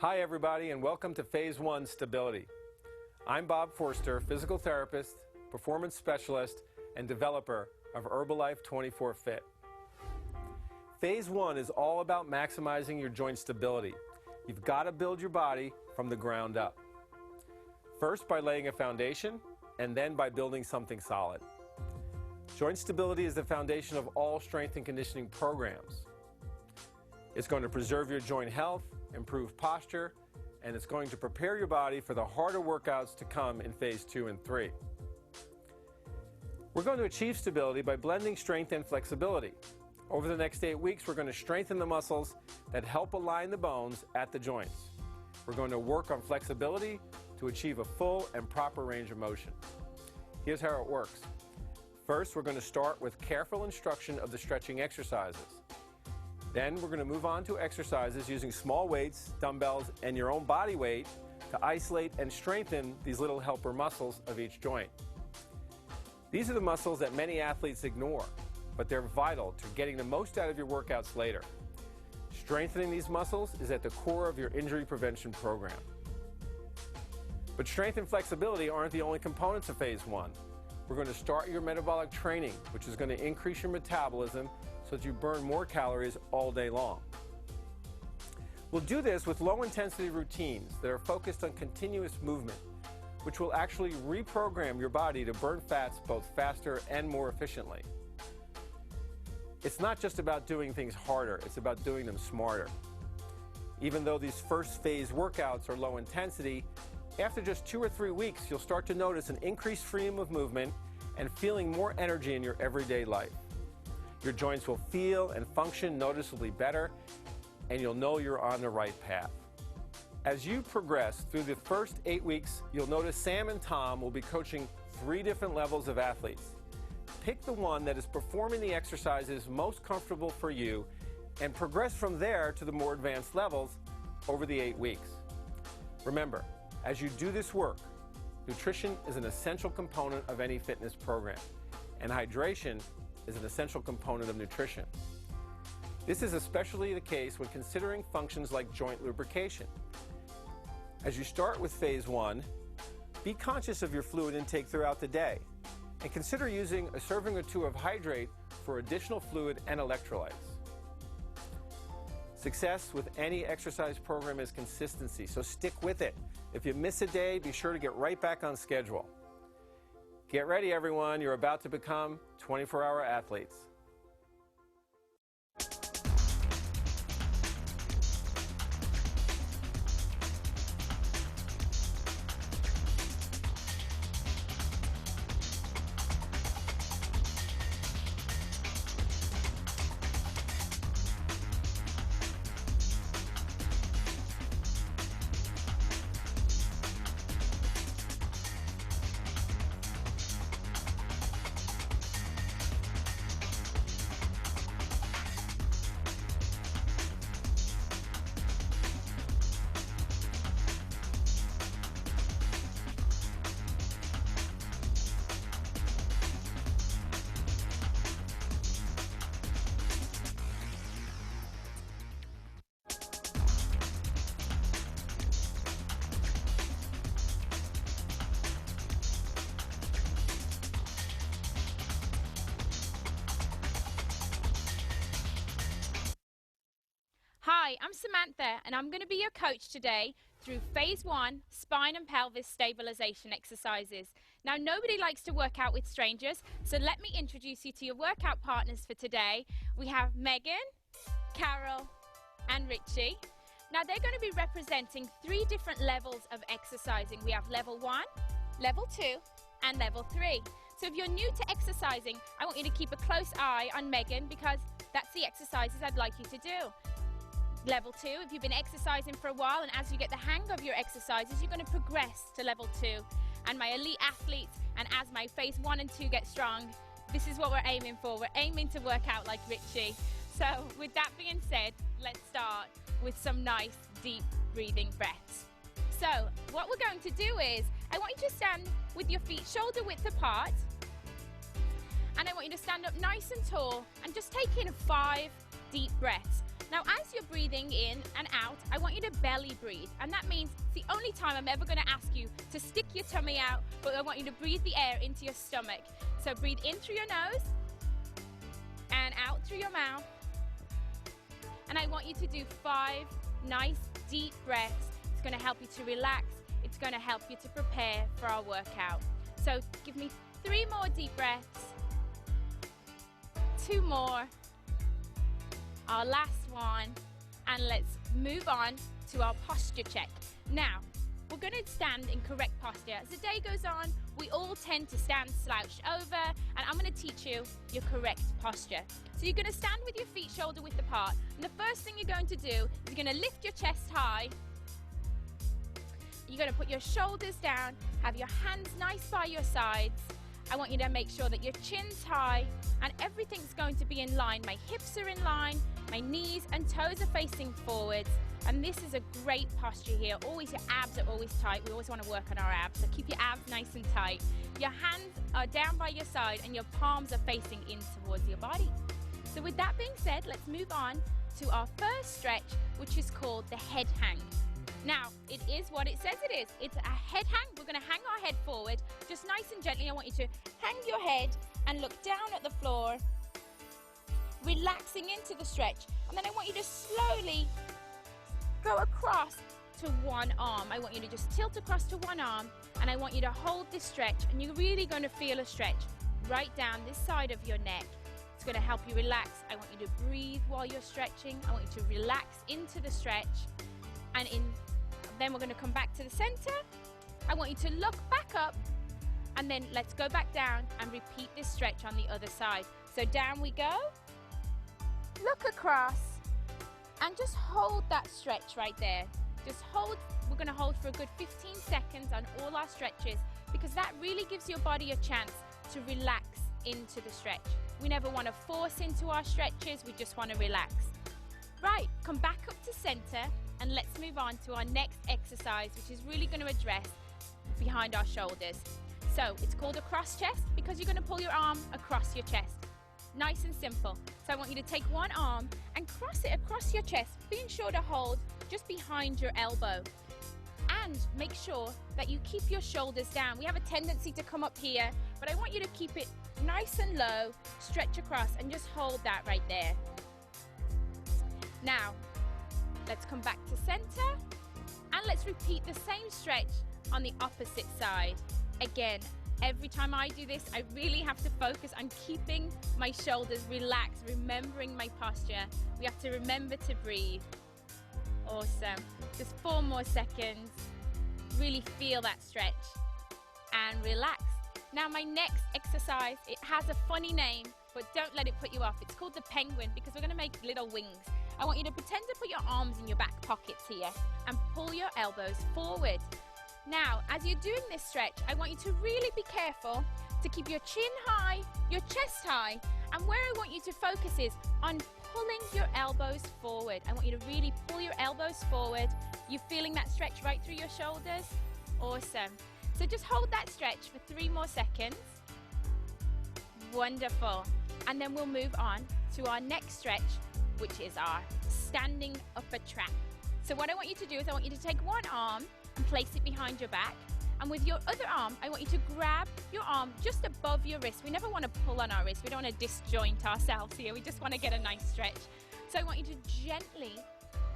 Hi everybody, and welcome to Phase 1 Stability. I'm Bob Forster, physical therapist, performance specialist, and developer of Herbalife 24 Fit. Phase 1 is all about maximizing your joint stability. You've got to build your body from the ground up. First by laying a foundation, and then by building something solid. Joint stability is the foundation of all strength and conditioning programs. It's going to preserve your joint health, improve posture, and it's going to prepare your body for the harder workouts to come in Phase 2 and 3. We're going to achieve stability by blending strength and flexibility. Over the next 8 weeks, we're going to strengthen the muscles that help align the bones at the joints. We're going to work on flexibility to achieve a full and proper range of motion. Here's how it works. First, we're going to start with careful instruction of the stretching exercises. Then we're going to move on to exercises using small weights, dumbbells, and your own body weight to isolate and strengthen these little helper muscles of each joint. These are the muscles that many athletes ignore, but they're vital to getting the most out of your workouts later. Strengthening these muscles is at the core of your injury prevention program. But strength and flexibility aren't the only components of Phase 1. We're going to start your metabolic training, which is going to increase your metabolism so that you burn more calories all day long. We'll do this with low-intensity routines that are focused on continuous movement, which will actually reprogram your body to burn fats both faster and more efficiently. It's not just about doing things harder, it's about doing them smarter. Even though these first phase workouts are low intensity, after just 2 or 3 weeks, you'll start to notice an increased freedom of movement and feeling more energy in your everyday life. Your joints will feel and function noticeably better, and you'll know you're on the right path. As you progress through the first 8 weeks, you'll notice Sam and Tom will be coaching 3 different levels of athletes. Pick the one that is performing the exercises most comfortable for you and progress from there to the more advanced levels over the 8 weeks. Remember, as you do this work, nutrition is an essential component of any fitness program, and hydration is an essential component of nutrition. This is especially the case when considering functions like joint lubrication. As you start with Phase 1, be conscious of your fluid intake throughout the day, and consider using a serving or 2 of hydrate for additional fluid and electrolytes. Success with any exercise program is consistency, so stick with it. If you miss a day, be sure to get right back on schedule. Get ready, everyone. You're about to become 24-hour athletes. Hi, I'm Samantha, and I'm going to be your coach today through Phase 1 spine and pelvis stabilization exercises. Now, nobody likes to work out with strangers, so let me introduce you to your workout partners for today. We have Megan, Carol, and Richie. Now, they're going to be representing 3 different levels of exercising. We have level 1, level 2, and level 3. So if you're new to exercising, I want you to keep a close eye on Megan because that's the exercises I'd like you to do. Level 2, if you've been exercising for a while and as you get the hang of your exercises, you're going to progress to level 2. And my elite athletes, and as my Phase 1 and 2 get strong, this is what we're aiming for. We're aiming to work out like Richie. So with that being said, let's start with some nice deep breathing breaths. So what we're going to do is, I want you to stand with your feet shoulder width apart. And I want you to stand up nice and tall and just take in 5 deep breaths. Now, as you're breathing in and out, I want you to belly breathe. And that means it's the only time I'm ever going to ask you to stick your tummy out, but I want you to breathe the air into your stomach. So breathe in through your nose and out through your mouth. And I want you to do 5 nice deep breaths. It's going to help you to relax. It's going to help you to prepare for our workout. So give me 3 more deep breaths. 2 more. Our last one. And let's move on to our posture check. Now, we're going to stand in correct posture. As the day goes on, we all tend to stand slouched over, and I'm going to teach you your correct posture. So you're going to stand with your feet shoulder width apart, and the first thing you're going to do is you're going to lift your chest high. You're going to put your shoulders down, have your hands nice by your sides. I want you to make sure that your chin's high and everything's going to be in line. My hips are in line, my knees and toes are facing forwards. And this is a great posture here. Always, your abs are always tight. We always want to work on our abs, so keep your abs nice and tight. Your hands are down by your side and your palms are facing in towards your body. So with that being said, let's move on to our first stretch, which is called the head hang. Now, it is what it says it is. It's a head hang. We're going to hang our head forward, just nice and gently. I want you to hang your head and look down at the floor, relaxing into the stretch. And then I want you to slowly go across to one arm. I want you to just tilt across to one arm, and I want you to hold this stretch, and you're really going to feel a stretch right down this side of your neck. It's going to help you relax. I want you to breathe while you're stretching. I want you to relax into the stretch, and then we're going to come back to the center. I want you to look back up, and then let's go back down and repeat this stretch on the other side. So down we go, look across, and just hold that stretch right there. Just hold. We're going to hold for a good 15 seconds on all our stretches, because that really gives your body a chance to relax into the stretch. We never want to force into our stretches, we just want to relax. Right, come back up to center, and let's move on to our next exercise, which is really going to address behind our shoulders. So it's called a cross chest, because you're going to pull your arm across your chest. Nice and simple. So I want you to take one arm and cross it across your chest, being sure to hold just behind your elbow. And make sure that you keep your shoulders down. We have a tendency to come up here, but I want you to keep it nice and low, stretch across, and just hold that right there. Now, let's come back to center, and let's repeat the same stretch on the opposite side. Again, every time I do this, I really have to focus on keeping my shoulders relaxed, remembering my posture. We have to remember to breathe. Awesome. Just 4 more seconds. Really feel that stretch and relax. Now my next exercise, it has a funny name, but don't let it put you off. It's called the penguin, because we're going to make little wings. I want you to pretend to put your arms in your back pockets here and pull your elbows forward. Now, as you're doing this stretch, I want you to really be careful to keep your chin high, your chest high, and where I want you to focus is on pulling your elbows forward. I want you to really pull your elbows forward. You feeling that stretch right through your shoulders? Awesome. So just hold that stretch for 3 more seconds. Wonderful. And then we'll move on to our next stretch, which is our standing upper trap. So what I want you to do is I want you to take one arm and place it behind your back. And with your other arm, I want you to grab your arm just above your wrist. We never want to pull on our wrist. We don't want to disjoint ourselves here. We just want to get a nice stretch. So I want you to gently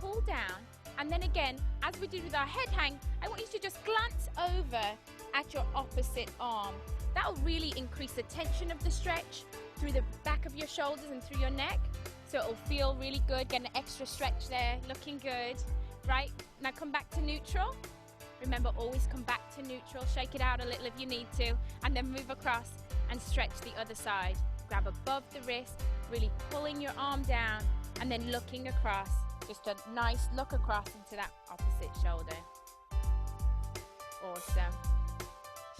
pull down. And then again, as we did with our head hang, I want you to just glance over at your opposite arm. That will really increase the tension of the stretch through the back of your shoulders and through your neck. So it'll feel really good, get an extra stretch there, looking good. Right, now come back to neutral. Remember, always come back to neutral. Shake it out a little if you need to, and then move across and stretch the other side. Grab above the wrist, really pulling your arm down, and then looking across. Just a nice look across into that opposite shoulder. Awesome.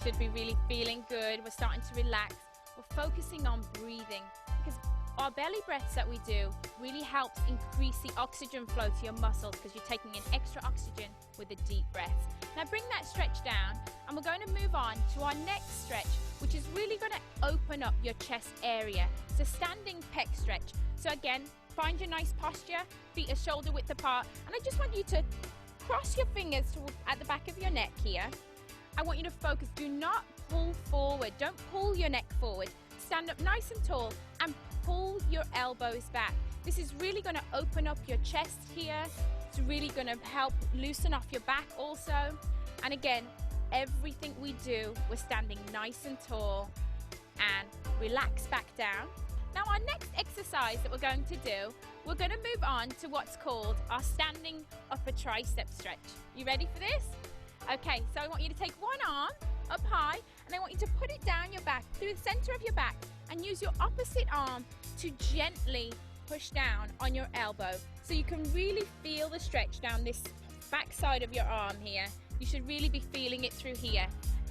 Should be really feeling good. We're starting to relax. We're focusing on breathing, because our belly breaths that we do really helps increase the oxygen flow to your muscles, because you're taking in extra oxygen with the deep breaths. Now bring that stretch down, and we're going to move on to our next stretch, which is really going to open up your chest area. It's a standing pec stretch. So again, find your nice posture, feet are shoulder width apart, and I just want you to cross your fingers at the back of your neck here. I want you to focus. Do not pull forward. Don't pull your neck forward. Stand up nice and tall and pull your elbows back. This is really going to open up your chest here. It's really going to help loosen off your back also. And again, everything we do, we're standing nice and tall and relax back down. Now our next exercise that we're going to do, we're going to move on to what's called our standing upper tricep stretch. You ready for this? Okay, so I want you to take one arm up high and I want you to put it down your back, through the center of your back, and use your opposite arm to gently push down on your elbow. So you can really feel the stretch down this back side of your arm here. You should really be feeling it through here.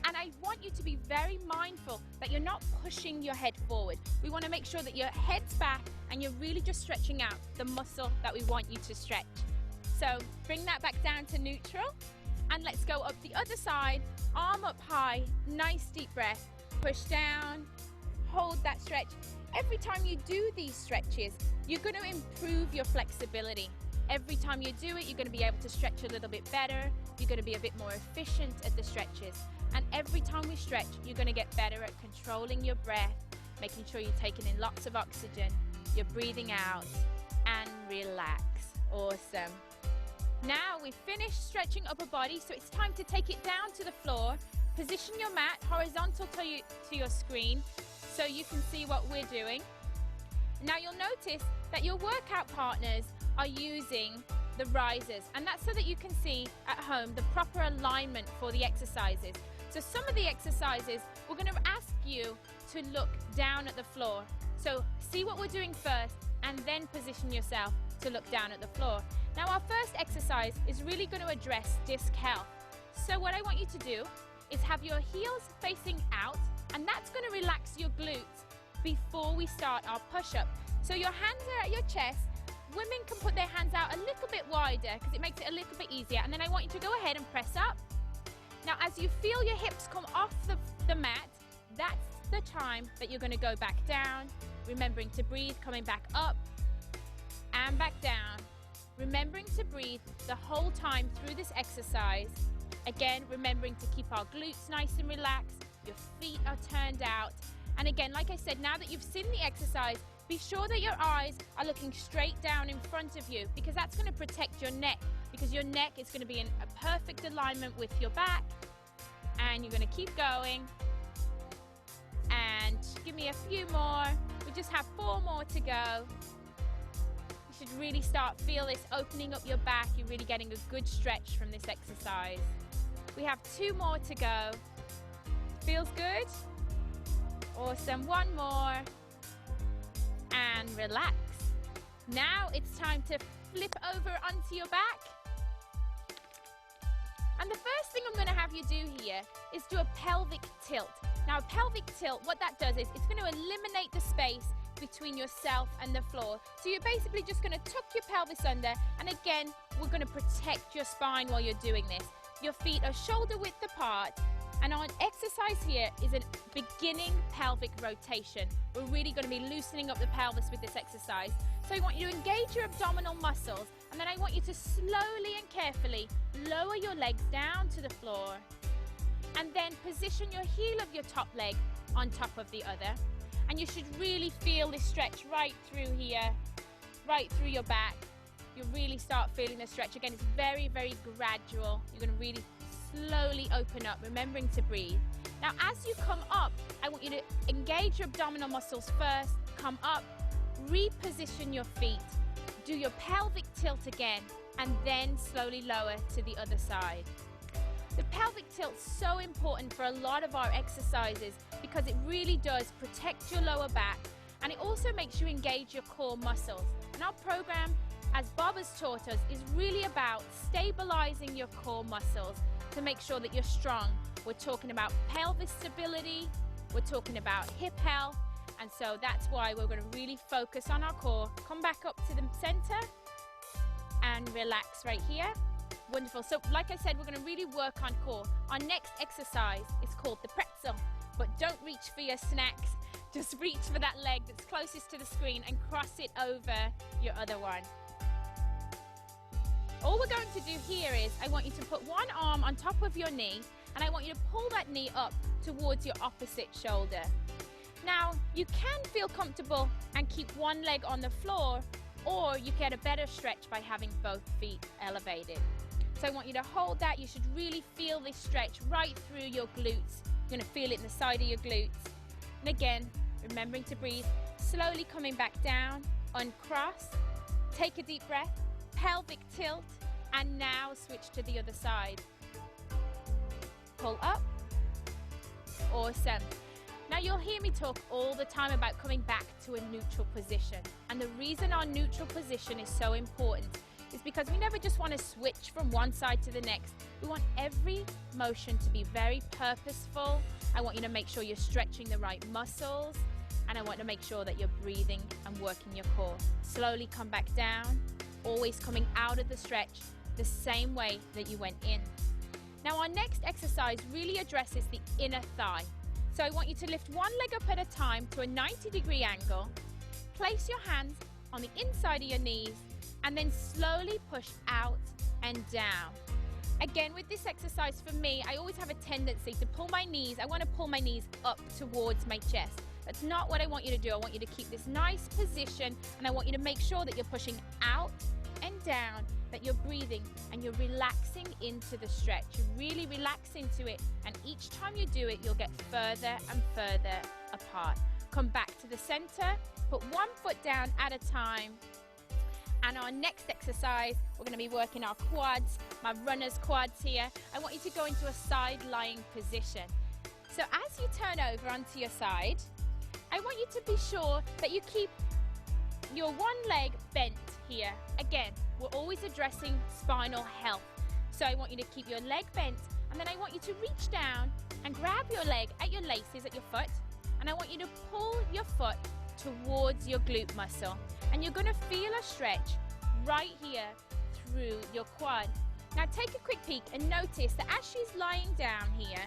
And I want you to be very mindful that you're not pushing your head forward. We want to make sure that your head's back and you're really just stretching out the muscle that we want you to stretch. So bring that back down to neutral and let's go up the other side, arm up high, nice deep breath, push down, hold that stretch. Every time you do these stretches, you're going to improve your flexibility. Every time you do it, you're going to be able to stretch a little bit better. You're going to be a bit more efficient at the stretches. And every time we stretch, you're going to get better at controlling your breath, making sure you're taking in lots of oxygen, you're breathing out, and relax. Awesome. Now we've finished stretching upper body, so it's time to take it down to the floor. Position your mat horizontal to your screen so you can see what we're doing. Now you'll notice that your workout partners are using the risers, and that's so that you can see at home the proper alignment for the exercises. So some of the exercises, we're going to ask you to look down at the floor. So see what we're doing first and then position yourself to look down at the floor. Now our first exercise is really going to address disc health. So what I want you to do is have your heels facing out, and that's going to relax your glutes before we start our push-up. So your hands are at your chest. Women can put their hands out a little bit wider because it makes it a little bit easier. And then I want you to go ahead and press up. Now as you feel your hips come off the mat, that's the time that you're going to go back down, remembering to breathe, coming back up and back down. Remembering to breathe the whole time through this exercise. Again, remembering to keep our glutes nice and relaxed. Your feet are turned out. And again, like I said, now that you've seen the exercise, be sure that your eyes are looking straight down in front of you, because that's going to protect your neck, because your neck is going to be in a perfect alignment with your back. And you're going to keep going. And give me a few more. We just have 4 more to go. You should really feel this opening up your back. You're really getting a good stretch from this exercise. We have 2 more to go. Feels good? Awesome. 1 more. And relax. Now it's time to flip over onto your back. And the first thing I'm going to have you do here is do a pelvic tilt. Now a pelvic tilt, what that does is it's going to eliminate the space between yourself and the floor. So you're basically just going to tuck your pelvis under, and again, we're going to protect your spine while you're doing this. Your feet are shoulder width apart, and our exercise here is a beginning pelvic rotation. We're really going to be loosening up the pelvis with this exercise. So I want you to engage your abdominal muscles, and then I want you to slowly and carefully lower your legs down to the floor, and then position your heel of your top leg on top of the other. And you should really feel this stretch right through here, right through your back. You really start feeling the stretch. Again, it's very, very gradual. You're going to really slowly open up, remembering to breathe. Now, as you come up, I want you to engage your abdominal muscles first, come up, reposition your feet, do your pelvic tilt again, and then slowly lower to the other side. The pelvic tilt's so important for a lot of our exercises because it really does protect your lower back, and it also makes you engage your core muscles. And our program, as Bob has taught us, is really about stabilizing your core muscles to make sure that you're strong. We're talking about pelvis stability, we're talking about hip health, and so that's why we're going to really focus on our core. Come back up to the center and relax right here. Wonderful. So like I said, we're going to really work on core. Our next exercise is called the pretzel, but don't reach for your snacks. Just reach for that leg that's closest to the screen and cross it over your other one. All we're going to do here is I want you to put one arm on top of your knee, and I want you to pull that knee up towards your opposite shoulder. Now, you can feel comfortable and keep one leg on the floor, or you get a better stretch by having both feet elevated. So I want you to hold that. You should really feel this stretch right through your glutes. You're going to feel it in the side of your glutes. And again, remembering to breathe, slowly coming back down, uncross, take a deep breath, pelvic tilt, and now switch to the other side. Pull up. Awesome. Now you'll hear me talk all the time about coming back to a neutral position. And the reason our neutral position is so important is because we never just want to switch from one side to the next. We want every motion to be very purposeful. I want you to make sure you're stretching the right muscles, and I want to make sure that you're breathing and working your core. Slowly come back down, always coming out of the stretch the same way that you went in. Now our next exercise really addresses the inner thigh. So I want you to lift one leg up at a time to a 90-degree angle, place your hands on the inside of your knees, and then slowly push out and down. Again, with this exercise for me, I always have a tendency to pull my knees. I want to pull my knees up towards my chest. That's not what I want you to do. I want you to keep this nice position, and I want you to make sure that you're pushing out and down, that you're breathing and you're relaxing into the stretch. You really relax into it, and each time you do it, you'll get further and further apart. Come back to the center, put one foot down at a time. And our next exercise, we're going to be working our quads, my runner's quads here. I want you to go into a side lying position. So as you turn over onto your side, I want you to be sure that you keep your one leg bent here. Again, we're always addressing spinal health. So I want you to keep your leg bent, and then I want you to reach down and grab your leg at your laces at your foot, and I want you to pull your foot towards your glute muscle. And you're going to feel a stretch right here through your quad. Now take a quick peek and notice that as she's lying down here,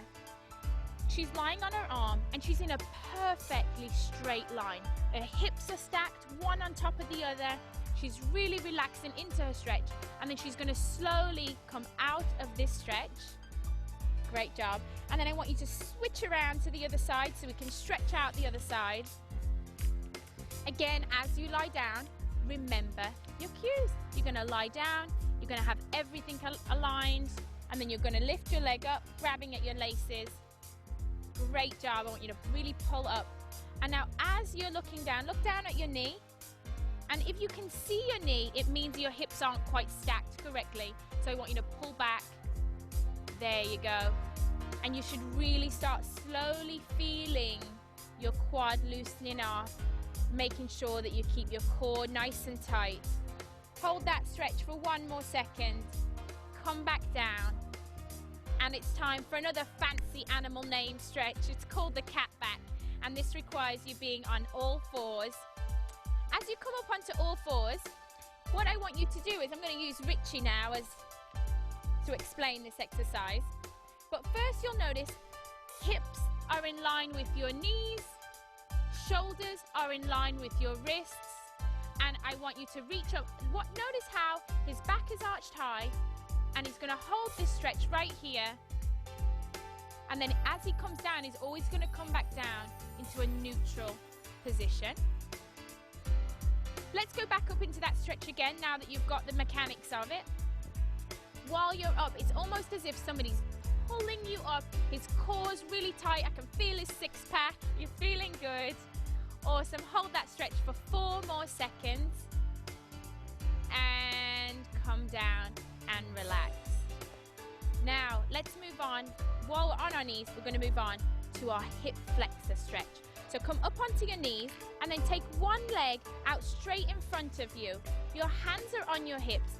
she's lying on her arm and she's in a perfectly straight line. Her hips are stacked one on top of the other. She's really relaxing into her stretch, and then she's going to slowly come out of this stretch. Great job. And then I want you to switch around to the other side so we can stretch out the other side. Again, as you lie down, remember your cues. You're going to lie down, you're going to have everything aligned, and then you're going to lift your leg up, grabbing at your laces. Great job. I want you to really pull up. And now as you're looking down, look down at your knee. And if you can see your knee, it means your hips aren't quite stacked correctly. So I want you to pull back. There you go. And you should really start slowly feeling your quad loosening off, making sure that you keep your core nice and tight. Hold that stretch for one more second. Come back down. And it's time for another fancy animal name stretch. It's called the cat back. And this requires you being on all fours. As you come up onto all fours, what I want you to do is, I'm going to use Richie now to explain this exercise. But first you'll notice hips are in line with your knees, shoulders are in line with your wrists, and I want you to reach up. Notice how his back is arched high, and he's going to hold this stretch right here. And then as he comes down, he's always going to come back down into a neutral position. Let's go back up into that stretch again now that you've got the mechanics of it. While you're up, it's almost as if somebody's pulling you up. His core's really tight. I can feel his six-pack. You're feeling good. Awesome. Hold that stretch for 4 more seconds. And come down and relax. Now, let's move on. While we're on our knees, we're going to move on to our hip flexor stretch. So come up onto your knees and then take one leg out straight in front of you. Your hands are on your hips.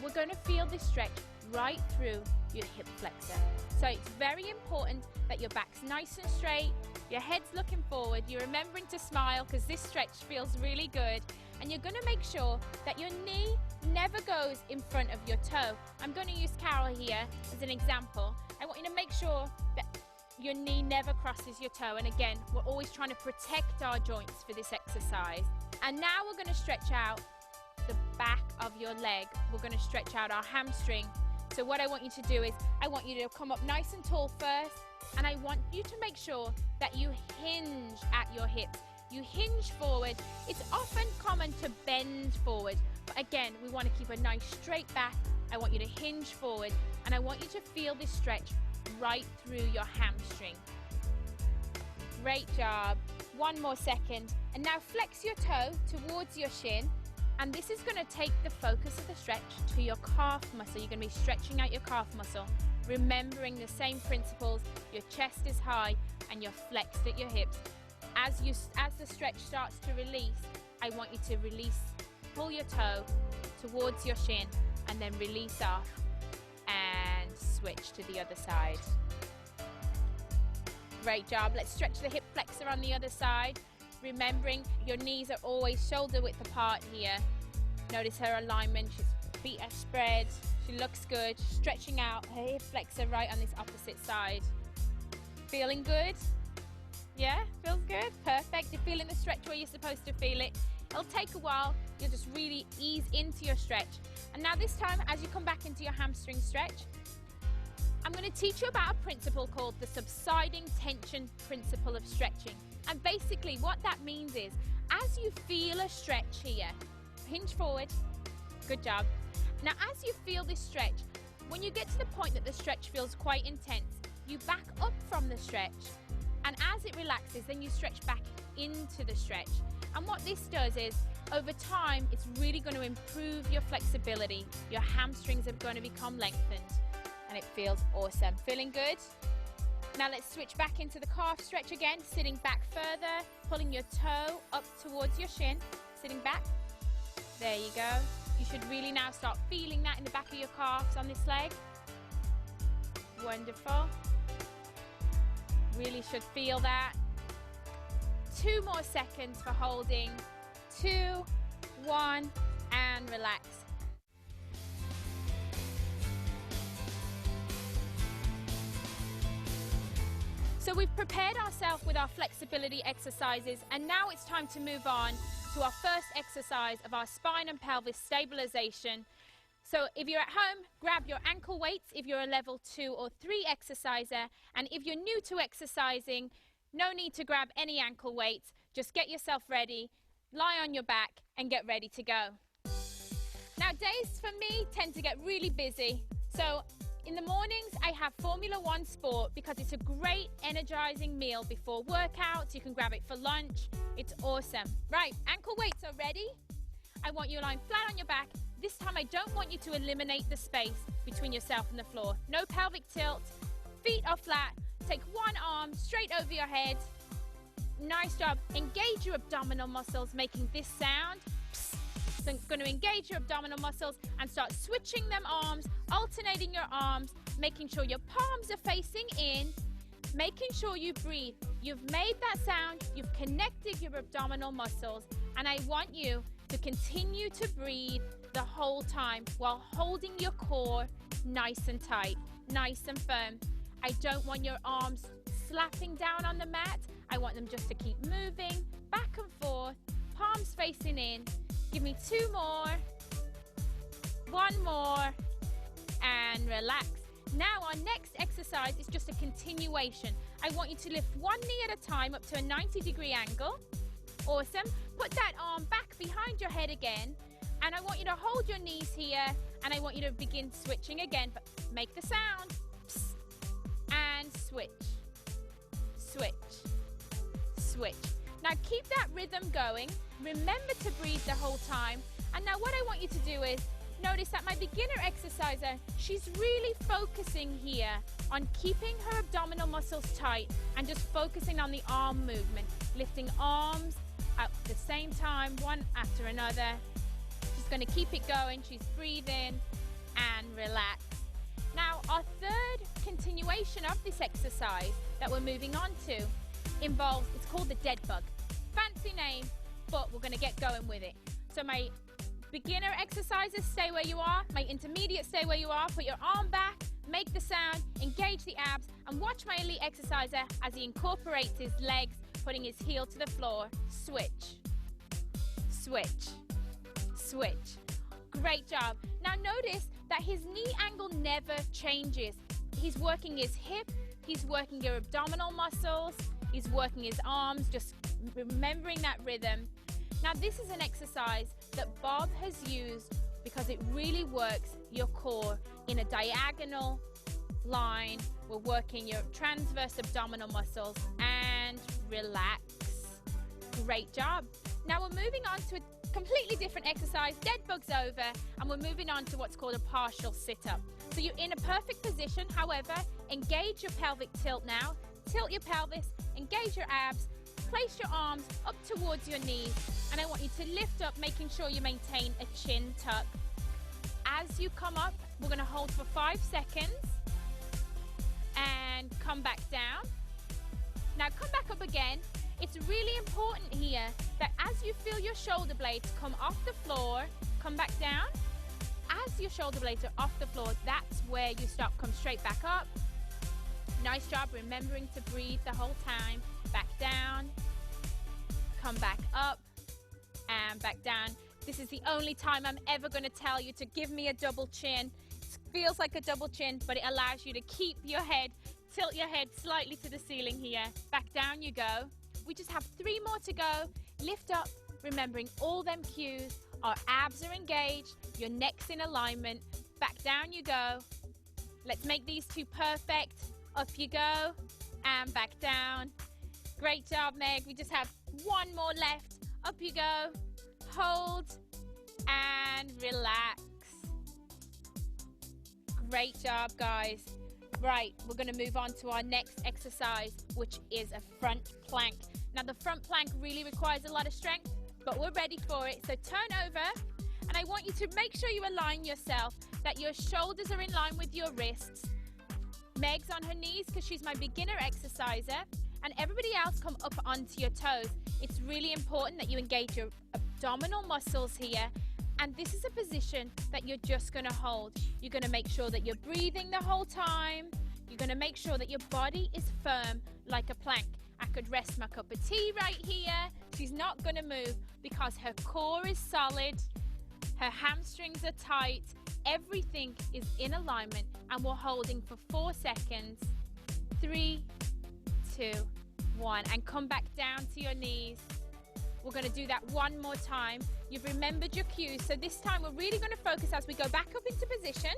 We're going to feel this stretch right through your hip flexor. So it's very important that your back's nice and straight, your head's looking forward, you're remembering to smile because this stretch feels really good, and you're going to make sure that your knee never goes in front of your toe. I'm going to use Carol here as an example. I want you to make sure that your knee never crosses your toe, and again, we're always trying to protect our joints for this exercise. And now we're going to stretch out back of your leg. We're going to stretch out our hamstring. So what I want you to do is, I want you to come up nice and tall first, and I want you to make sure that you hinge at your hips. You hinge forward. It's often common to bend forward, but again, we want to keep a nice straight back. I want you to hinge forward, and I want you to feel this stretch right through your hamstring. Great job. One more second. And now flex your toe towards your shin. And this is going to take the focus of the stretch to your calf muscle. You're going to be stretching out your calf muscle, remembering the same principles. Your chest is high and you're flexed at your hips. As the stretch starts to release, I want you to release, pull your toe towards your shin and then release off and switch to the other side. Great job. Let's stretch the hip flexor on the other side. Remembering your knees are always shoulder width apart here. Notice her alignment. She's feet are spread. She looks good. Stretching out her hip flexor right on this opposite side. Feeling good? Yeah, feels good. Perfect. You're feeling the stretch where you're supposed to feel it. It'll take a while. You'll just really ease into your stretch. And now this time, as you come back into your hamstring stretch, I'm going to teach you about a principle called the subsiding tension principle of stretching. And basically what that means is, as you feel a stretch here, hinge forward, good job. Now as you feel this stretch, when you get to the point that the stretch feels quite intense, you back up from the stretch, and as it relaxes, then you stretch back into the stretch. And what this does is, over time, it's really going to improve your flexibility. Your hamstrings are going to become lengthened, and it feels awesome. Feeling good? Now let's switch back into the calf stretch again, sitting back further, pulling your toe up towards your shin, sitting back. There you go. You should really now start feeling that in the back of your calves on this leg. Wonderful. Really should feel that. 2 more seconds for holding. 2, 1, and relax. So we've prepared ourselves with our flexibility exercises, and now it's time to move on to our first exercise of our spine and pelvis stabilization. So if you're at home, grab your ankle weights if you're a level 2 or 3 exerciser, and if you're new to exercising, no need to grab any ankle weights. Just get yourself ready, lie on your back and get ready to go. Now days for me tend to get really busy, so in the mornings, I have Formula 1 Sport because it's a great energizing meal before workouts. You can grab it for lunch. It's awesome. Right, ankle weights are ready. I want you lying flat on your back. This time I don't want you to eliminate the space between yourself and the floor. No pelvic tilt. Feet are flat. Take one arm straight over your head. Nice job. Engage your abdominal muscles, making this sound. So I'm going to engage your abdominal muscles and start switching them arms, alternating your arms, making sure your palms are facing in, making sure you breathe. You've made that sound, you've connected your abdominal muscles, and I want you to continue to breathe the whole time while holding your core nice and tight, nice and firm. I don't want your arms slapping down on the mat. I want them just to keep moving back and forth, palms facing in. Give me 2 more, 1 more, and relax. Now our next exercise is just a continuation. I want you to lift one knee at a time up to a 90-degree angle. Awesome. Put that arm back behind your head again, and I want you to hold your knees here, and I want you to begin switching again. But make the sound. Psst. And switch, switch, switch. Now keep that rhythm going. Remember to breathe the whole time. And now what I want you to do is, notice that my beginner exerciser, she's really focusing here on keeping her abdominal muscles tight and just focusing on the arm movement. Lifting arms at the same time, one after another. She's going to keep it going. She's breathing and relax. Now our third continuation of this exercise that we're moving on to involves, it's called the dead bug. Fancy name, but we're going to get going with it. So my beginner exercises, stay where you are. My intermediate, stay where you are. Put your arm back, make the sound, engage the abs, and watch my elite exerciser as he incorporates his legs, putting his heel to the floor. Switch, switch, switch. Great job. Now notice that his knee angle never changes. He's working his hip, he's working your abdominal muscles, he's working his arms, just remembering that rhythm. Now this is an exercise that Bob has used because it really works your core in a diagonal line. We're working your transverse abdominal muscles, and relax. Great job. Now we're moving on to a completely different exercise. Dead bug's over, and we're moving on to what's called a partial sit-up. So you're in a perfect position. However, engage your pelvic tilt now. Tilt your pelvis, engage your abs, place your arms up towards your knees, and I want you to lift up, making sure you maintain a chin tuck. As you come up, we're going to hold for 5 seconds and come back down. Now come back up again. It's really important here that as you feel your shoulder blades come off the floor, come back down. As your shoulder blades are off the floor, that's where you stop. Come straight back up. Nice job remembering to breathe the whole time. Back down, come back up, and back down. This is the only time I'm ever going to tell you to give me a double chin. It feels like a double chin, but it allows you to keep your head, tilt your head slightly to the ceiling here. Back down you go. We just have 3 more to go. Lift up, remembering all them cues. Our abs are engaged, your neck's in alignment. Back down you go. Let's make these 2 perfect. Up you go, and back down. Great job, Meg. We just have 1 more left. Up you go, hold, and relax. Great job, guys. Right, we're going to move on to our next exercise, which is a front plank. Now, the front plank really requires a lot of strength, but we're ready for it. So turn over, and I want you to make sure you align yourself, that your shoulders are in line with your wrists. Meg's on her knees because she's my beginner exerciser, and everybody else come up onto your toes. It's really important that you engage your abdominal muscles here, and this is a position that you're just going to hold. You're going to make sure that you're breathing the whole time. You're going to make sure that your body is firm like a plank. I could rest my cup of tea right here. She's not going to move because her core is solid, her hamstrings are tight, everything is in alignment, and we're holding for 4 seconds. 3, 2, 1, and come back down to your knees. We're going to do that 1 more time. You've remembered your cues, so this time we're really going to focus as we go back up into position.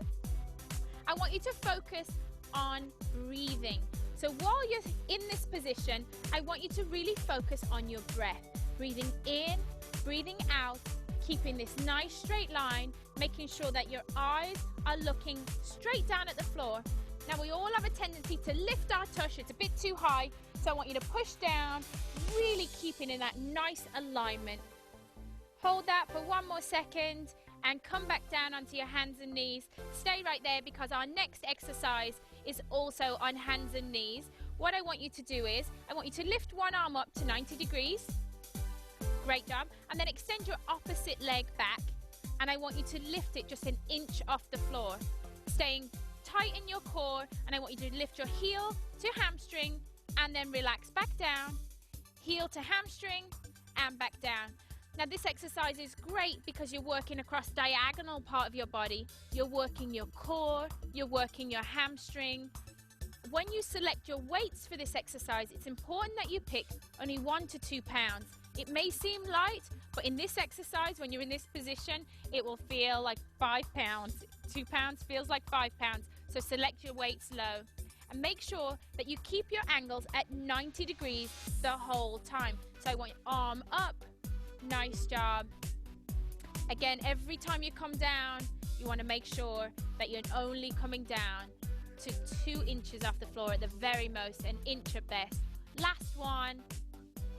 I want you to focus on breathing. So while you're in this position, I want you to really focus on your breath. Breathing in, breathing out, keeping this nice straight line, making sure that your eyes are looking straight down at the floor. Now, we all have a tendency to lift our tush. It's a bit too high, so I want you to push down, really keeping in that nice alignment. Hold that for 1 more second and come back down onto your hands and knees. Stay right there because our next exercise is also on hands and knees. What I want you to do is, I want you to lift one arm up to 90 degrees. Great job. And then extend your opposite leg back. And I want you to lift it just an inch off the floor. Staying tight in your core. And I want you to lift your heel to hamstring and then relax back down. Heel to hamstring and back down. Now this exercise is great because you're working across diagonal part of your body. You're working your core, you're working your hamstring. When you select your weights for this exercise, it's important that you pick only 1 to 2 pounds. It may seem light, but in this exercise, when you're in this position, it will feel like 5 pounds. 2 pounds feels like 5 pounds. So select your weights low. And make sure that you keep your angles at 90 degrees the whole time. So I want your arm up. Nice job. Again, every time you come down, you want to make sure that you're only coming down to 2 inches off the floor at the very most, an inch at best. Last one,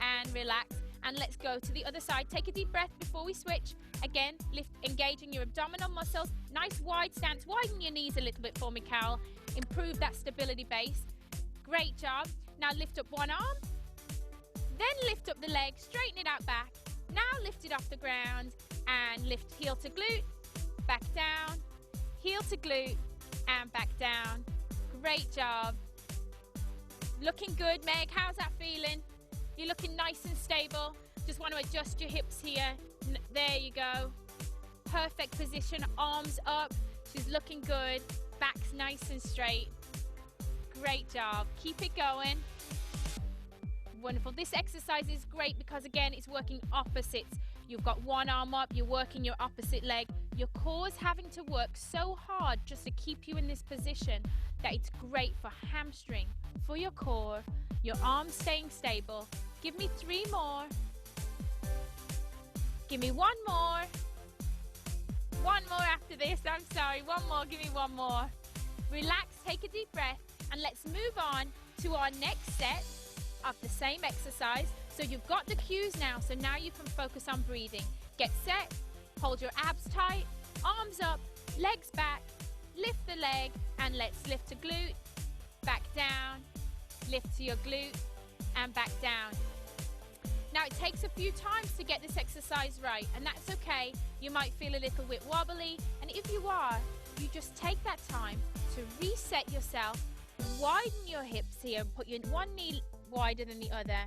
and relax. And let's go to the other side. Take a deep breath before we switch. Again, lift, engaging your abdominal muscles. Nice wide stance. Widen your knees a little bit for me, Carol. Improve that stability base. Great job. Now lift up one arm. Then lift up the leg. Straighten it out back. Now lift it off the ground and lift heel to glute, back down, heel to glute, and back down. Great job. Looking good, Meg. How's that feeling? You're looking nice and stable. Just want to adjust your hips here. There you go. perfect position, arms up. She's looking good. Back's nice and straight. Great job. Keep it going. Wonderful. This exercise is great because, again, it's working opposites. You've got one arm up, you're working your opposite leg. Your core's having to work so hard just to keep you in this position that it's great for hamstring, for your core, your arms staying stable. Give me 3 more. Give me 1 more. 1 more after this. I'm sorry. 1 more. Give me 1 more. Relax, take a deep breath, and let's move on to our next set of the same exercise. So you've got the cues now, so now you can focus on breathing. Get set, hold your abs tight, arms up, legs back, lift the leg, and let's lift to glute, back down, lift to your glute, and back down. Now it takes a few times to get this exercise right, and that's okay. You might feel a little bit wobbly, and if you are, you just take that time to reset yourself, widen your hips here, and put your one knee wider than the other.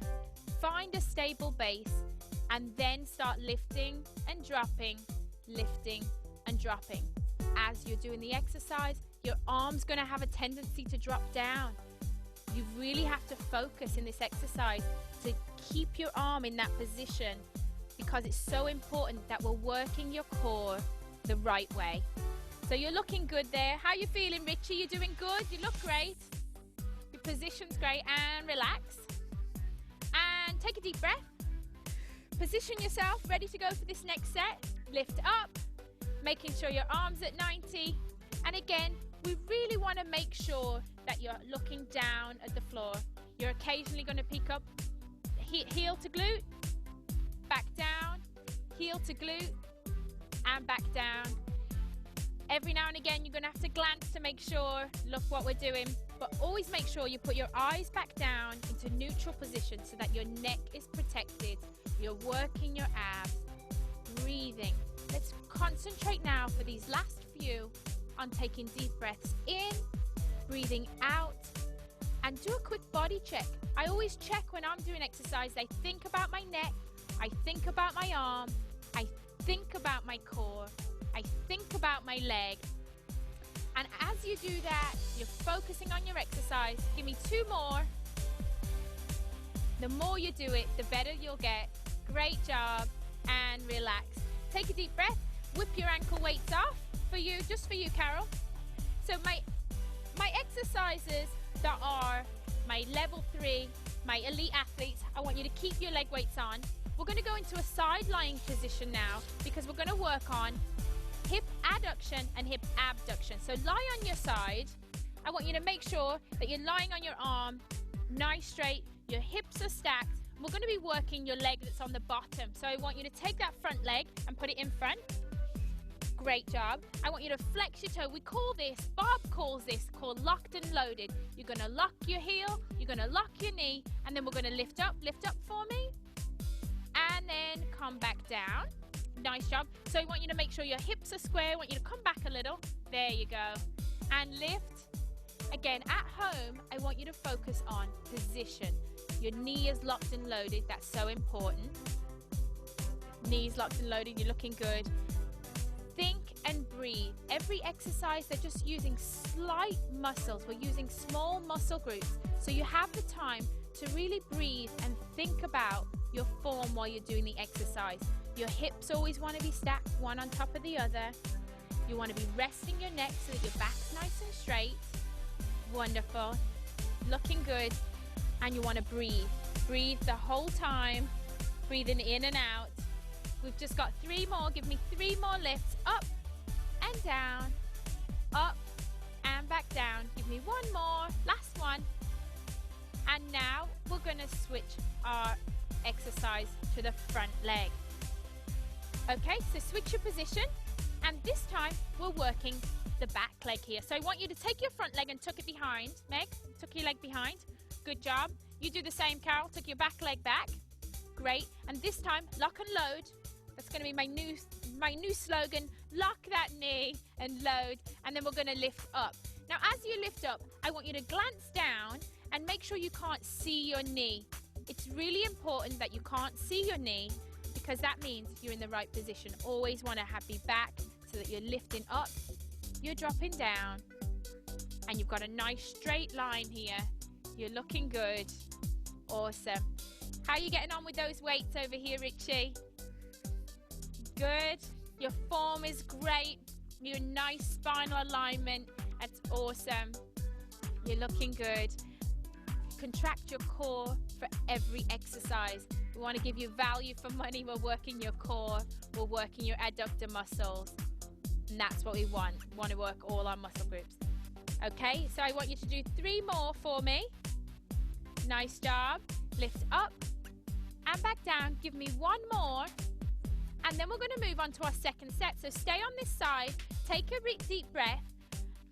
Find a stable base, and then start lifting and dropping, lifting and dropping. As you're doing the exercise, your arm's going to have a tendency to drop down. You really have to focus in this exercise to keep your arm in that position, because it's so important that we're working your core the right way. So you're looking good there. How you feeling, Richie? You doing good? You look great. Your position's great. And relax. And take a deep breath. Position yourself, ready to go for this next set. Lift up, making sure your arm's at 90. And again, we really want to make sure that you're looking down at the floor. You're occasionally going to pick up heel to glute, back down, heel to glute, and back down. Every now and again, you're going to have to glance to make sure, look what we're doing. But always make sure you put your eyes back down into neutral position so that your neck is protected. You're working your abs, breathing. Let's concentrate now for these last few on taking deep breaths in, breathing out, and do a quick body check. I always check when I'm doing exercise. I think about my neck, I think about my arm, I think about my core, I think about my leg. And as you do that, you're focusing on your exercise. Give me 2 more. The more you do it, the better you'll get. Great job. And relax. Take a deep breath. Whip your ankle weights off for you, just for you, Carol. So my exercises that are my level 3, my elite athletes, I want you to keep your leg weights on. We're going to go into a side lying position now, because we're going to work on hip adduction and hip abduction. So lie on your side. I want you to make sure that you're lying on your arm, nice straight, your hips are stacked. We're going to be working your leg that's on the bottom. So I want you to take that front leg and put it in front. Great job. I want you to flex your toe. We call this, Bob calls this, called locked and loaded. You're going to lock your heel, you're going to lock your knee, and then we're going to lift up for me. And then come back down. Nice job. So I want you to make sure your hips are square. I want you to come back a little. There you go. And lift. Again, at home, I want you to focus on position. Your knee is locked and loaded. That's so important. Knees locked and loaded. You're looking good. Think and breathe. Every exercise, they're just using slight muscles. We're using small muscle groups. So you have the time to really breathe and think about your form while you're doing the exercise. Your hips always want to be stacked, one on top of the other. You want to be resting your neck so that your back's nice and straight. Wonderful. Looking good. And you want to breathe. Breathe the whole time. Breathing in and out. We've just got 3 more. Give me 3 more lifts. Up and down. Up and back down. Give me 1 more. Last one. And now we're going to switch our exercise to the front leg. Okay, so switch your position, and this time we're working the back leg here. So I want you to take your front leg and tuck it behind. Meg, tuck your leg behind. Good job. You do the same, Carol. Tuck your back leg back. Great. And this time, lock and load. That's going to be my new slogan. Lock that knee and load, and then we're going to lift up. Now, as you lift up, I want you to glance down and make sure you can't see your knee. It's really important that you can't see your knee, because that means you're in the right position. Always want to be back so that you're lifting up, you're dropping down, and you've got a nice straight line here. You're looking good. Awesome. How are you getting on with those weights over here, Richie? Good. Your form is great. You're in nice spinal alignment. That's awesome. You're looking good. Contract your core for every exercise. We want to give you value for money. We're working your core. We're working your adductor muscles. And that's what we want. We want to work all our muscle groups. Okay, so I want you to do 3 more for me. Nice job. Lift up and back down. Give me 1 more. And then we're going to move on to our second set. So stay on this side. Take a deep breath.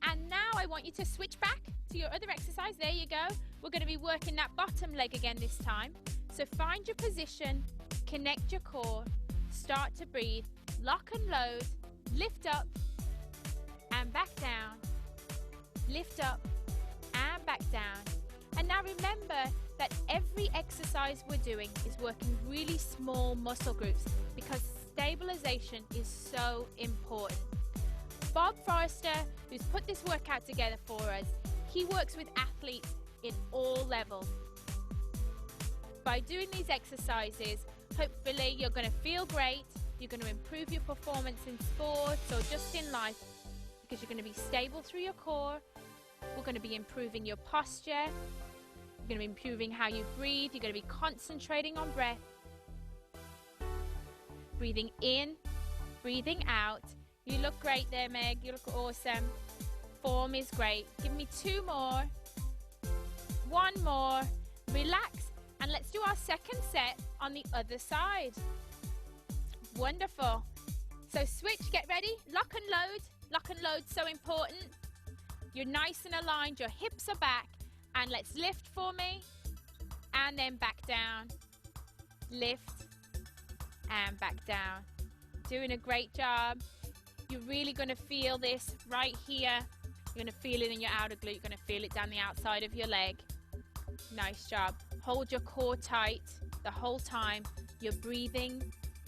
And now I want you to switch back to your other exercise. There you go. We're going to be working that bottom leg again this time. So find your position. Connect your core. Start to breathe. Lock and load. Lift up and back down. Lift up and back down. And now remember that every exercise we're doing is working really small muscle groups because stabilization is so important. Bob Forrester, who's put this workout together for us, he works with athletes in all levels. By doing these exercises, hopefully you're going to feel great, you're going to improve your performance in sports or just in life because you're going to be stable through your core. We're going to be improving your posture. You're going to be improving how you breathe. You're going to be concentrating on breath. Breathing in, breathing out. You look great there, Meg. You look awesome. Form is great. Give me 2 more. 1 more. Relax. And let's do our second set on the other side. Wonderful. So switch, get ready. Lock and load. Lock and load, so important. You're nice and aligned. Your hips are back. And let's lift for me. And then back down. Lift. And back down. Doing a great job. You're really going to feel this right here. You're going to feel it in your outer glute. You're going to feel it down the outside of your leg. Nice job. Hold your core tight the whole time. You're breathing.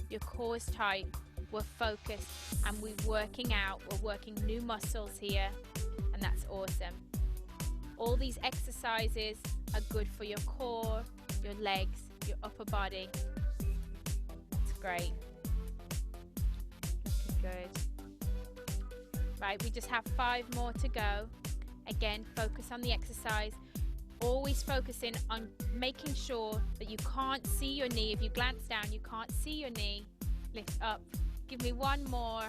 Your core is tight. We're focused. And we're working out. We're working new muscles here. And that's awesome. All these exercises are good for your core, your legs, your upper body. That's great. Looking good. Right, we just have 5 more to go. Again, focus on the exercise. Always focusing on making sure that you can't see your knee. If you glance down, you can't see your knee. Lift up. Give me 1 more.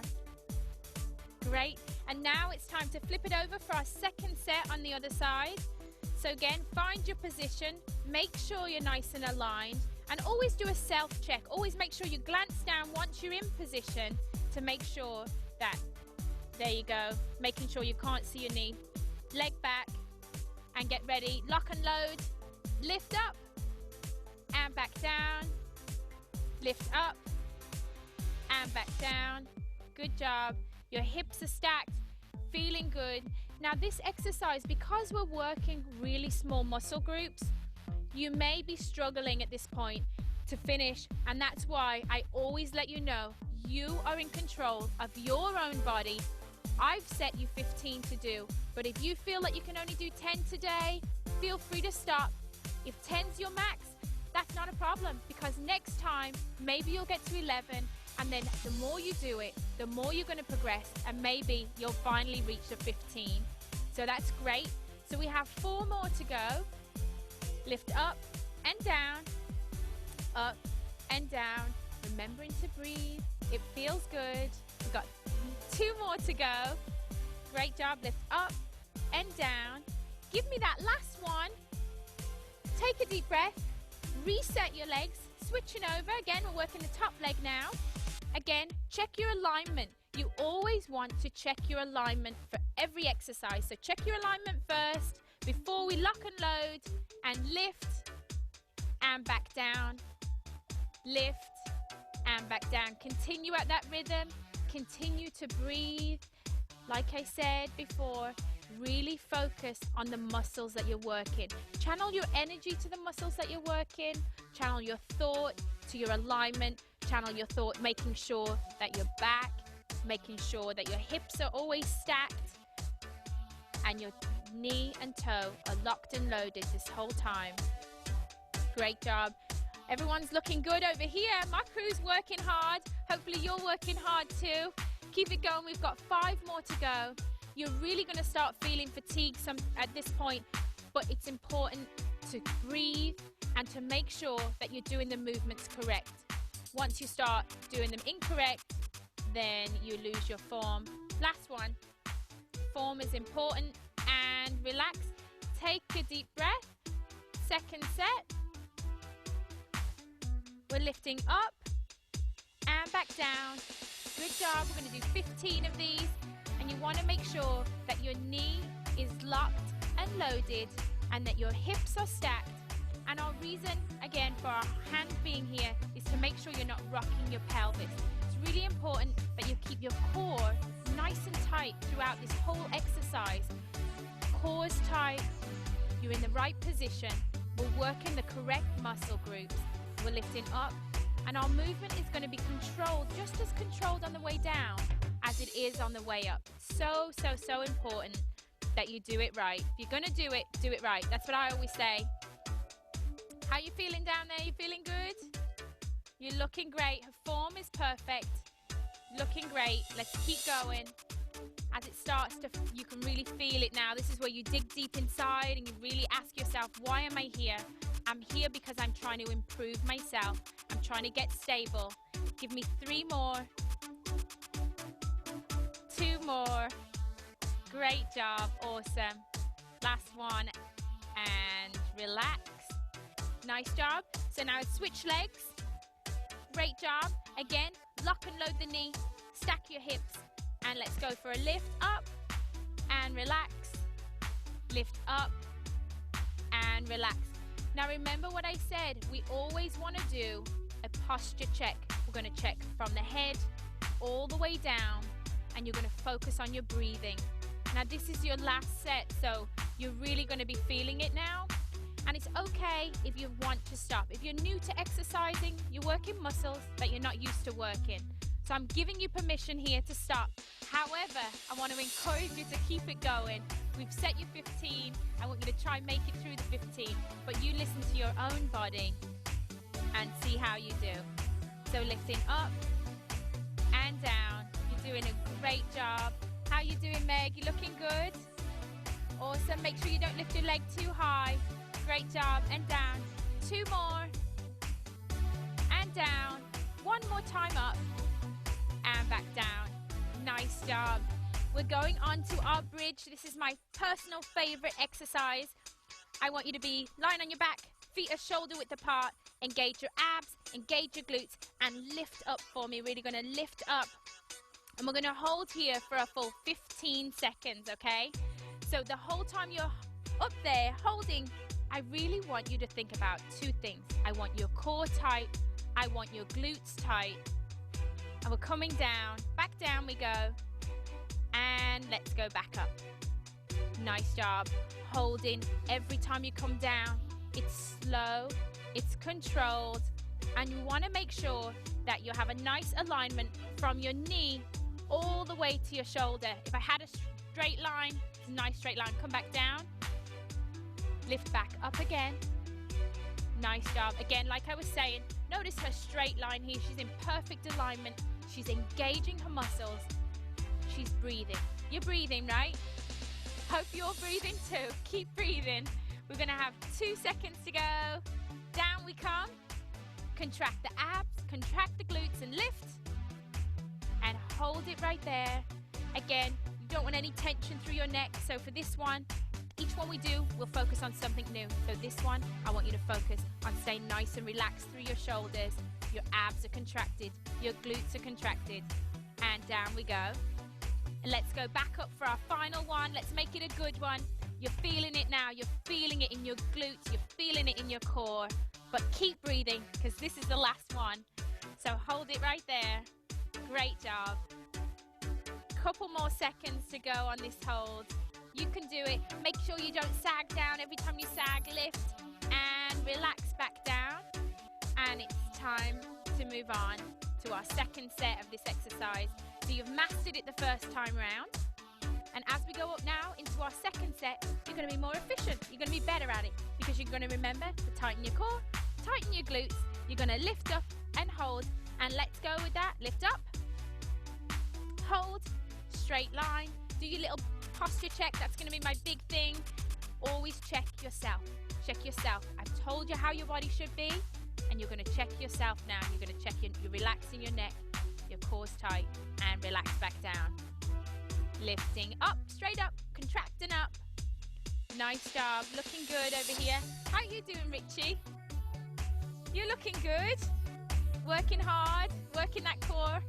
Great. And now it's time to flip it over for our second set on the other side. So again, find your position. Make sure you're nice and aligned. And always do a self-check. Always make sure you glance down once you're in position to make sure that, there you go, making sure you can't see your knee. Leg back and get ready. Lock and load. Lift up and back down. Lift up and back down. Good job. Your hips are stacked, feeling good. Now this exercise, because we're working really small muscle groups, you may be struggling at this point to finish, and that's why I always let you know you are in control of your own body. I've set you 15 to do, but if you feel that you can only do 10 today, feel free to stop. If 10's your max, that's not a problem, because next time maybe you'll get to 11, and then the more you do it, the more you're going to progress, and maybe you'll finally reach the 15. So that's great. So we have 4 more to go. Lift up and down, up and down, remembering to breathe. It feels good. We've got 2 more to go. Great job. Lift up and down. Give me that last one. Take a deep breath. Reset your legs. Switching over. Again, we're working the top leg now. Again, check your alignment. You always want to check your alignment for every exercise. So check your alignment first before we lock and load, and lift and back down. Lift and back down. Continue at that rhythm. Continue to breathe. Like I said before, really focus on the muscles that you're working. Channel your energy to the muscles that you're working. Channel your thought to your alignment. channel your thought, making sure that your back, making sure that your hips are always stacked and your knee and toe are locked and loaded this whole time. Great job. Everyone's looking good over here. My crew's working hard. Hopefully you're working hard too. Keep it going. We've got 5 more to go. You're really going to start feeling fatigue at this point, but it's important to breathe and to make sure that you're doing the movements correct. Once you start doing them incorrect, then you lose your form. Last one. Form is important, and relax. Take a deep breath. Second set. We're lifting up and back down. Good job. We're going to do 15 of these, and you want to make sure that your knee is locked and loaded and that your hips are stacked. And our reason, again, for our hand being here is to make sure you're not rocking your pelvis. It's really important that you keep your core nice and tight throughout this whole exercise. Core's tight, you're in the right position, we're working the correct muscle groups, we're lifting up, and our movement is going to be controlled, just as controlled on the way down as it is on the way up. So, so, so important that you do it right. If you're going to do it right. That's what I always say. How you feeling down there? You feeling good? You're looking great. Her form is perfect. Looking great. Let's keep going. As it starts to, you can really feel it now. This is where you dig deep inside and you really ask yourself, why am I here? I'm here because I'm trying to improve myself. I'm trying to get stable. Give me 3 more. 2 more. Great job. Awesome. Last one. And relax. Nice job. So now switch legs. Great job. Again, lock and load the knee. Stack your hips. And let's go for a lift up and relax. Lift up and relax. Now remember what I said. We always want to do a posture check. We're going to check from the head all the way down, and you're going to focus on your breathing. Now this is your last set, so you're really going to be feeling it now. And it's okay if you want to stop. If you're new to exercising, you're working muscles that you're not used to working. So I'm giving you permission here to stop. However, I want to encourage you to keep it going. We've set you 15. I want you to try and make it through the 15. But you listen to your own body and see how you do. So lifting up and down. You're doing a great job. How you doing, Meg? You looking good? Awesome. Make sure you don't lift your leg too high. Great job. And down. 2 more. And down. 1 more time up. And back down. Nice job. We're going on to our bridge. This is my personal favorite exercise. I want you to be lying on your back, feet are shoulder width apart. Engage your abs, engage your glutes, and lift up for me. Really going to lift up. And we're going to hold here for a full 15 seconds, okay? So the whole time you're up there holding, I really want you to think about 2 things. I want your core tight. I want your glutes tight. And we're coming down. Back down we go. And let's go back up. Nice job. Holding every time you come down. It's slow. It's controlled. And you want to make sure that you have a nice alignment from your knee all the way to your shoulder. If I had a straight line, it's a nice straight line. Come back down. Lift back up again. Nice job. Again, like I was saying, notice her straight line here. She's in perfect alignment. She's engaging her muscles. She's breathing. You're breathing, right? Hope you're breathing too. Keep breathing. We're going to have 2 seconds to go. Down we come. Contract the abs, contract the glutes and lift. And hold it right there. Again, you don't want any tension through your neck. So for this one, each one we do, we'll focus on something new. So this one, I want you to focus on staying nice and relaxed through your shoulders. Your abs are contracted. Your glutes are contracted. And down we go. And let's go back up for our final one. Let's make it a good one. You're feeling it now. You're feeling it in your glutes. You're feeling it in your core. But keep breathing because this is the last one. So hold it right there. Great job. Couple more seconds to go on this hold. You can do it. Make sure you don't sag down. Every time you sag, lift and relax back down. And it's time to move on to our second set of this exercise. So you've mastered it the first time round. And as we go up now into our second set, you're going to be more efficient. You're going to be better at it because you're going to remember to tighten your core, tighten your glutes. You're going to lift up and hold. And let's go with that. Lift up, hold, straight line. Do your little posture check. That's going to be my big thing. Always check yourself. Check yourself. I've told you how your body should be, and you're going to check yourself now. You're going to check you're relaxing your neck, your core's tight, and relax back down. Lifting up, straight up, contracting up. Nice job. Looking good over here. How you doing, Richie? You're looking good. Working hard, working that core.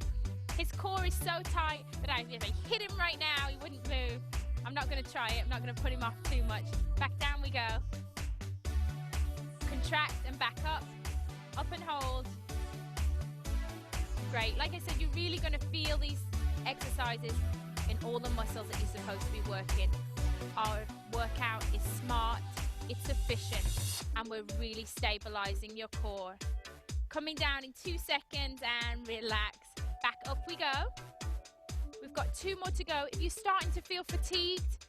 His core is so tight that if I hit him right now, he wouldn't move. I'm not going to try it. I'm not going to put him off too much. Back down we go. Contract and back up. Up and hold. Great. Like I said, you're really going to feel these exercises in all the muscles that you're supposed to be working. Our workout is smart, it's efficient, and we're really stabilizing your core. Coming down in 2 seconds and relax. Back up we go. We've got 2 more to go. If you're starting to feel fatigued,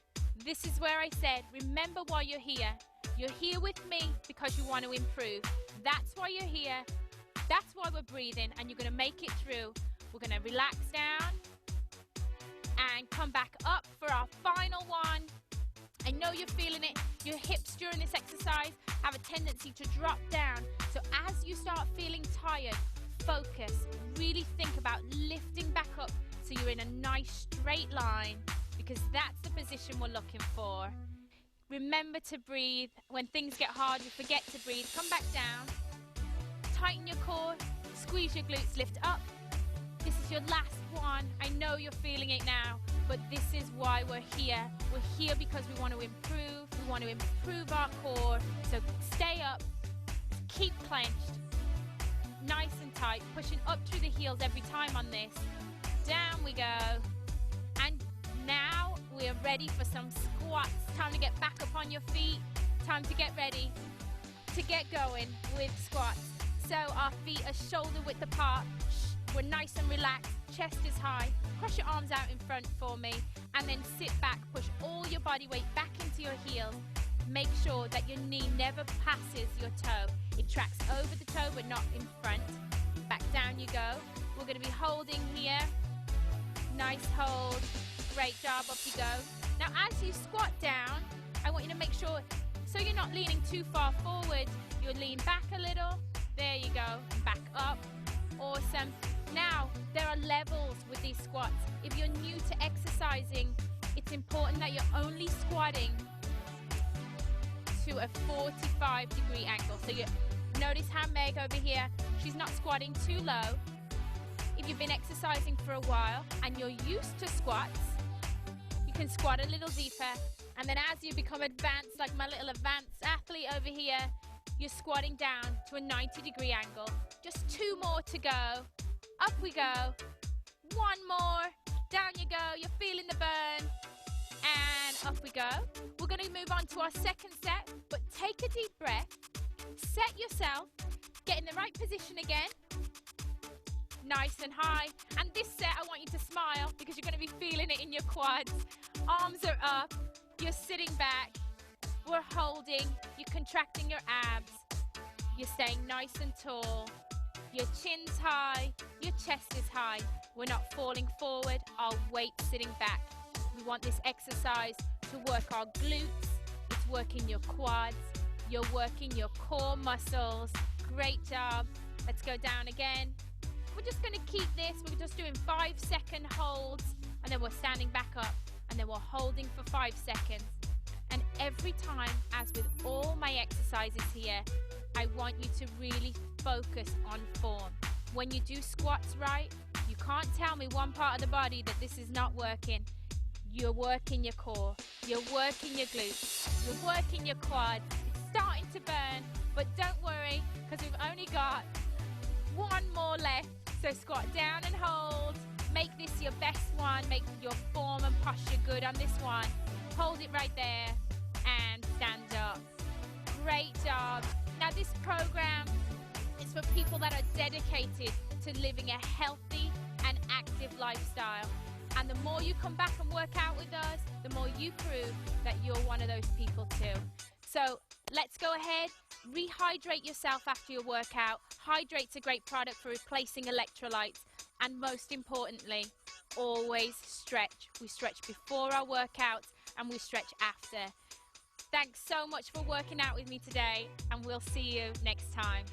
this is where I said, remember why you're here. You're here with me because you want to improve. That's why you're here. That's why we're breathing, and you're going to make it through. We're going to relax down and come back up for our final one. I know you're feeling it. Your hips during this exercise have a tendency to drop down. So as you start feeling tired, focus. Really think about lifting back up so you're in a nice straight line, because that's the position we're looking for. Remember to breathe. When things get hard, you forget to breathe. Come back down. Tighten your core. Squeeze your glutes. Lift up. This is your last one. I know you're feeling it now, but this is why we're here. We're here because we want to improve. We want to improve our core. So stay up. Keep clenched. Nice and tight. Pushing up through the heels every time on this. Down we go. And now we're ready for some squats. Time to get back up on your feet. Time to get ready to get going with squats. So our feet are shoulder width apart. We're nice and relaxed, chest is high. Cross your arms out in front for me, and then sit back. Push all your body weight back into your heels. Make sure that your knee never passes your toe. It tracks over the toe but not in front. Back down you go. We're going to be holding here. Nice hold. Great job. Up you go. Now as you squat down, I want you to make sure, so you're not leaning too far forward, you'll lean back a little. There you go. Back up. Awesome. Now, there are levels with these squats. If you're new to exercising, it's important that you're only squatting to a 45-degree angle. So you notice how Meg over here, she's not squatting too low. If you've been exercising for a while and you're used to squats, you can squat a little deeper. And then as you become advanced, like my little advanced athlete over here, you're squatting down to a 90-degree angle. Just 2 more to go. Up we go. 1 more. Down you go. You're feeling the burn. And up we go. We're going to move on to our second set, but take a deep breath. Set yourself. Get in the right position again. Nice and high. And this set, I want you to smile because you're going to be feeling it in your quads. Arms are up. You're sitting back. We're holding. You're contracting your abs. You're staying nice and tall. Your chin's high, your chest is high. We're not falling forward, our weight's sitting back. We want this exercise to work our glutes, it's working your quads, you're working your core muscles. Great job. Let's go down again. We're just going to keep this, we're just doing 5-second holds, and then we're standing back up, and then we're holding for 5 seconds. And every time, as with all my exercises here, I want you to really focus on form. When you do squats right, you can't tell me one part of the body that this is not working. You're working your core, you're working your glutes, you're working your quads. It's starting to burn, but don't worry, because we've only got 1 more left. So squat down and hold. Make this your best one. Make your form and posture good on this one. Hold it right there and stand up. Great job. Now this program It's for people that are dedicated to living a healthy and active lifestyle. And the more you come back and work out with us, the more you prove that you're one of those people too. So let's go ahead, rehydrate yourself after your workout. Hydrate's a great product for replacing electrolytes. And most importantly, always stretch. We stretch before our workouts and we stretch after. Thanks so much for working out with me today, and we'll see you next time.